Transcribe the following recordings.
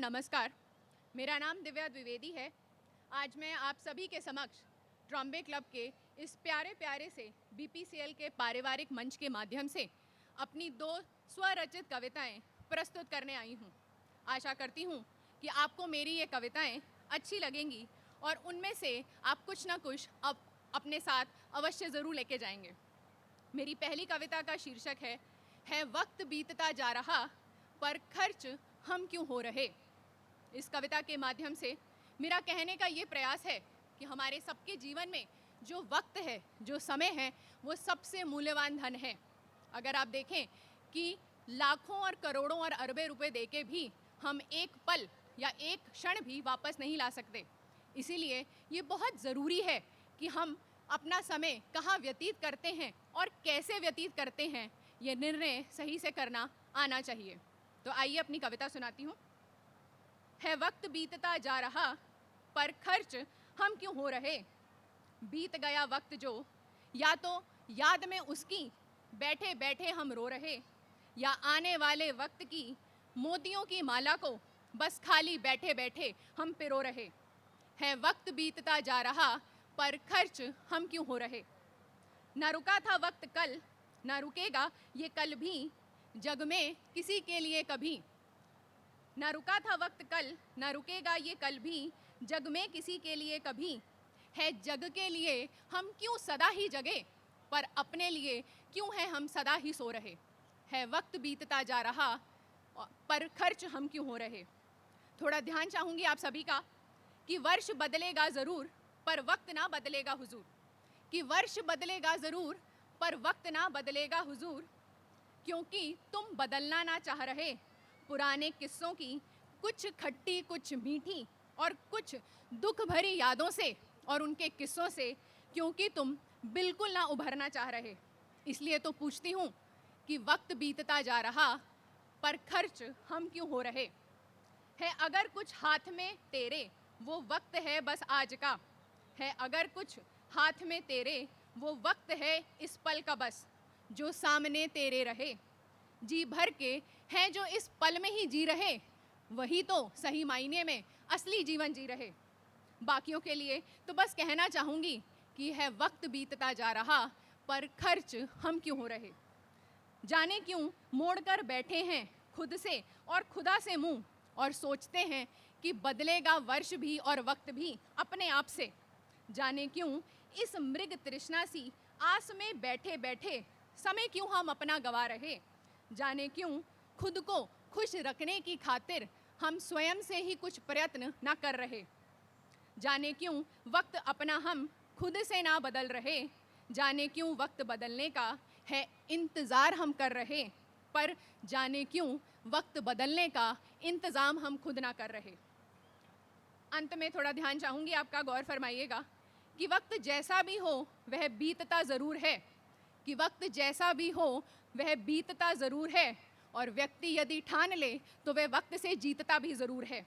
नमस्कार, मेरा नाम दिव्या द्विवेदी है। आज मैं आप सभी के समक्ष ट्रॉम्बे क्लब के इस प्यारे प्यारे से बीपीसीएल के पारिवारिक मंच के माध्यम से अपनी 2 स्वरचित कविताएं प्रस्तुत करने आई हूं। आशा करती हूं कि आपको मेरी ये कविताएं अच्छी लगेंगी और उनमें से आप कुछ ना कुछ अपने साथ अवश्य ज़रूर लेके जाएंगे। मेरी पहली कविता का शीर्षक है वक्त बीतता जा रहा पर खर्च हम क्यों हो रहे। इस कविता के माध्यम से मेरा कहने का ये प्रयास है कि हमारे सबके जीवन में जो वक्त है, जो समय है, वो सबसे मूल्यवान धन है। अगर आप देखें कि लाखों और करोड़ों और अरबों रुपए देके भी हम एक पल या एक क्षण भी वापस नहीं ला सकते। इसीलिए ये बहुत ज़रूरी है कि हम अपना समय कहाँ व्यतीत करते हैं और कैसे व्यतीत करते हैं, ये निर्णय सही से करना आना चाहिए। तो आइए अपनी कविता सुनाती हूँ। है वक्त बीतता जा रहा पर खर्च हम क्यों हो रहे। बीत गया वक्त जो या तो याद में उसकी बैठे बैठे हम रो रहे, या आने वाले वक्त की मोतियों की माला को बस खाली बैठे बैठे हम पिरो रहे। है वक्त बीतता जा रहा पर खर्च हम क्यों हो रहे। ना रुका था वक्त कल, ना रुकेगा ये कल भी जग में किसी के लिए कभी। ना रुका था वक्त कल, ना रुकेगा ये कल भी जग में किसी के लिए कभी। है जग के लिए हम क्यों सदा ही जगे, पर अपने लिए क्यों है हम सदा ही सो रहे। है वक्त बीतता जा रहा पर खर्च हम क्यों हो रहे। थोड़ा ध्यान चाहूँगी आप सभी का कि वर्ष बदलेगा ज़रूर पर वक्त ना बदलेगा हुजूर। कि वर्ष बदलेगा ज़रूर पर वक्त ना बदलेगा हुजूर, क्योंकि तुम बदलना ना चाह रहे पुराने किस्सों की कुछ खट्टी कुछ मीठी और कुछ दुख भरी यादों से और उनके किस्सों से, क्योंकि तुम बिल्कुल ना उभरना चाह रहे। इसलिए तो पूछती हूँ कि वक्त बीतता जा रहा पर खर्च हम क्यों हो रहे। है अगर कुछ हाथ में तेरे वो वक्त है बस आज का। है अगर कुछ हाथ में तेरे वो वक्त है इस पल का बस, जो सामने तेरे रहे। जी भर के हैं जो इस पल में ही जी रहे, वही तो सही मायने में असली जीवन जी रहे। बाकियों के लिए तो बस कहना चाहूँगी कि है वक्त बीतता जा रहा पर खर्च हम क्यों हो रहे। जाने क्यों मोड़ कर बैठे हैं खुद से और खुदा से मुंह, और सोचते हैं कि बदलेगा वर्ष भी और वक्त भी अपने आप से। जाने क्यों इस मृग तृष्णा सी आस में बैठे बैठे समय क्यों हम अपना गवा रहे। जाने क्यों खुद को खुश रखने की खातिर हम स्वयं से ही कुछ प्रयत्न ना कर रहे। जाने क्यों वक्त अपना हम खुद से ना बदल रहे। जाने क्यों वक्त बदलने का है इंतज़ार हम कर रहे, पर जाने क्यों वक्त बदलने का इंतज़ाम हम खुद ना कर रहे। अंत में थोड़ा ध्यान चाहूँगी आपका, गौर फरमाइएगा कि वक्त जैसा भी हो वह बीतता ज़रूर है। कि वक्त जैसा भी हो वह बीतता ज़रूर है, और व्यक्ति यदि ठान ले तो वह वक्त से जीतता भी ज़रूर है।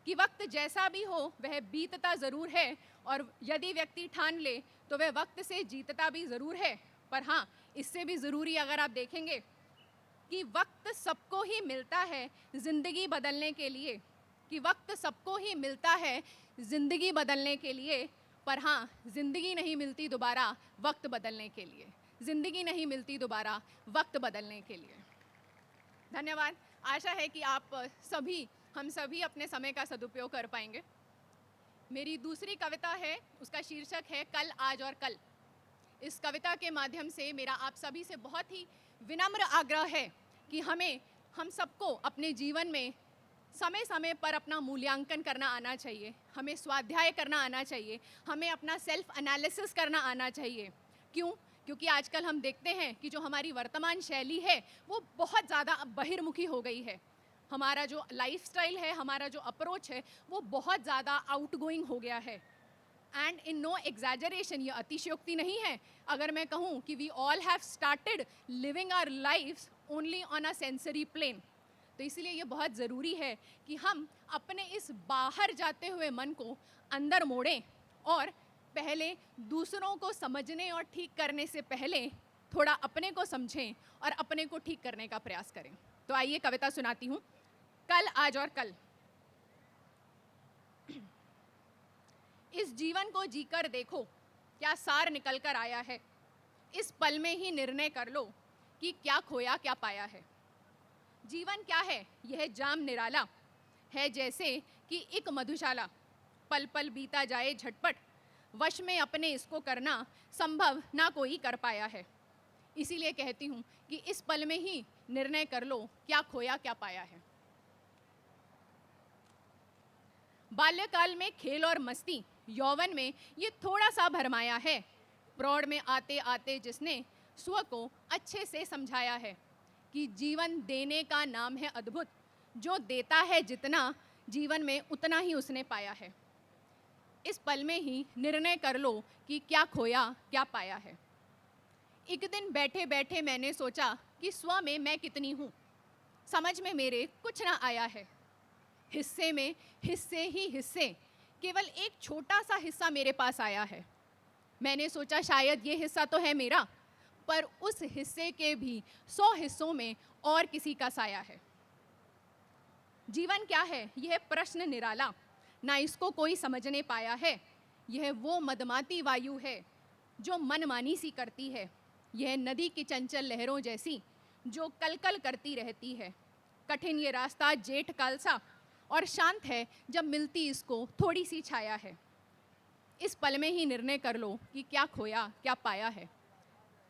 कि वक्त जैसा भी हो वह बीतता ज़रूर है, और यदि व्यक्ति ठान ले तो वह वक्त से जीतता भी ज़रूर है। पर हाँ, इससे भी ज़रूरी अगर आप देखेंगे कि वक्त सबको ही मिलता है ज़िंदगी बदलने के लिए। कि वक्त सबको ही मिलता है ज़िंदगी बदलने के लिए, पर हाँ, ज़िंदगी नहीं मिलती दोबारा वक्त बदलने के लिए। ज़िंदगी नहीं मिलती दोबारा वक्त बदलने के लिए। धन्यवाद। आशा है कि आप सभी, हम सभी अपने समय का सदुपयोग कर पाएंगे। मेरी दूसरी कविता है, उसका शीर्षक है कल, आज और कल। इस कविता के माध्यम से मेरा आप सभी से बहुत ही विनम्र आग्रह है कि हम सबको अपने जीवन में समय समय पर अपना मूल्यांकन करना आना चाहिए। हमें स्वाध्याय करना आना चाहिए। हमें अपना सेल्फ एनालिसिस करना आना चाहिए। क्यों? क्योंकि आजकल हम देखते हैं कि जो हमारी वर्तमान शैली है वो बहुत ज़्यादा बहिर्मुखी हो गई है। हमारा जो लाइफस्टाइल है, हमारा जो अप्रोच है, वो बहुत ज़्यादा आउटगोइंग हो गया है। एंड इन नो एग्जैजरेशन, ये अतिशयोक्ति नहीं है अगर मैं कहूँ कि we all have started living our lifes only on a sensory plane. तो इसलिए ये बहुत ज़रूरी है कि हम अपने इस बाहर जाते हुए मन को अंदर मोड़ें, और पहले दूसरों को समझने और ठीक करने से पहले थोड़ा अपने को समझें और अपने को ठीक करने का प्रयास करें। तो आइए कविता सुनाती हूँ, कल, आज और कल। इस जीवन को जीकर देखो क्या सार निकल कर आया है। इस पल में ही निर्णय कर लो कि क्या खोया क्या पाया है। जीवन क्या है यह जाम निराला है, जैसे कि एक मधुशाला, पल पल बीता जाए झटपट, वश में अपने इसको करना संभव ना कोई कर पाया है। इसीलिए कहती हूँ कि इस पल में ही निर्णय कर लो क्या खोया क्या पाया है। बाल्यकाल में खेल और मस्ती, यौवन में ये थोड़ा सा भरमाया है। प्रौढ़ में आते आते जिसने स्व को अच्छे से समझाया है कि जीवन देने का नाम है अद्भुत, जो देता है जितना जीवन में उतना ही उसने पाया है। इस पल में ही निर्णय कर लो कि क्या खोया क्या पाया है। एक दिन बैठे बैठे मैंने सोचा कि स्व में मैं कितनी हूँ। समझ में मेरे कुछ ना आया है। हिस्से में हिस्से ही हिस्से, केवल एक छोटा सा हिस्सा मेरे पास आया है। मैंने सोचा शायद ये हिस्सा तो है मेरा, पर उस हिस्से के भी 100 हिस्सों में और किसी का साया है। जीवन क्या है यह प्रश्न निराला, ना इसको कोई समझने पाया है। यह वो मदमाती वायु है जो मनमानी सी करती है। यह नदी की चंचल लहरों जैसी जो कलकल करती रहती है। कठिन ये रास्ता जेठ काल सा और शांत है जब मिलती इसको थोड़ी सी छाया है। इस पल में ही निर्णय कर लो कि क्या खोया क्या पाया है।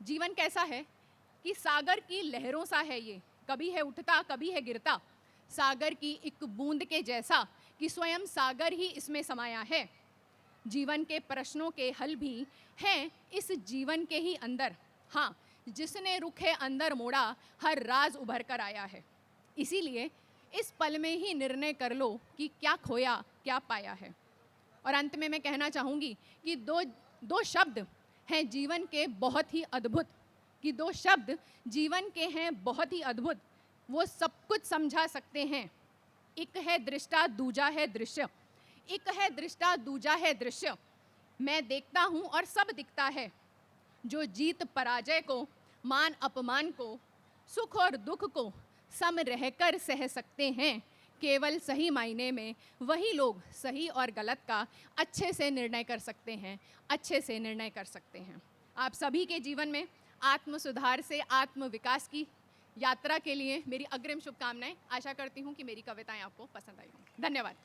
जीवन कैसा है कि सागर की लहरों सा है ये, कभी है उठता कभी है गिरता। सागर की एक बूंद के जैसा कि स्वयं सागर ही इसमें समाया है। जीवन के प्रश्नों के हल भी हैं इस जीवन के ही अंदर। हाँ, जिसने रुखे अंदर मोड़ा हर राज उभर कर आया है। इसीलिए इस पल में ही निर्णय कर लो कि क्या खोया क्या पाया है। और अंत में मैं कहना चाहूँगी कि दो शब्द हैं जीवन के बहुत ही अद्भुत, कि दो शब्द जीवन के हैं बहुत ही अद्भुत। वो सब कुछ समझा सकते हैं। एक है दृष्टा दूजा है दृश्य। एक है दृष्टा दूजा है दृश्य। मैं देखता हूँ और सब दिखता है। जो जीत पराजय को, मान अपमान को, सुख और दुख को सम रहकर सह सकते हैं, केवल सही मायने में वही लोग सही और गलत का अच्छे से निर्णय कर सकते हैं, अच्छे से निर्णय कर सकते हैं। आप सभी के जीवन में आत्म सुधार से आत्म विकास की यात्रा के लिए मेरी अग्रिम शुभकामनाएं। आशा करती हूँ कि मेरी कविताएं आपको पसंद आई हों। धन्यवाद।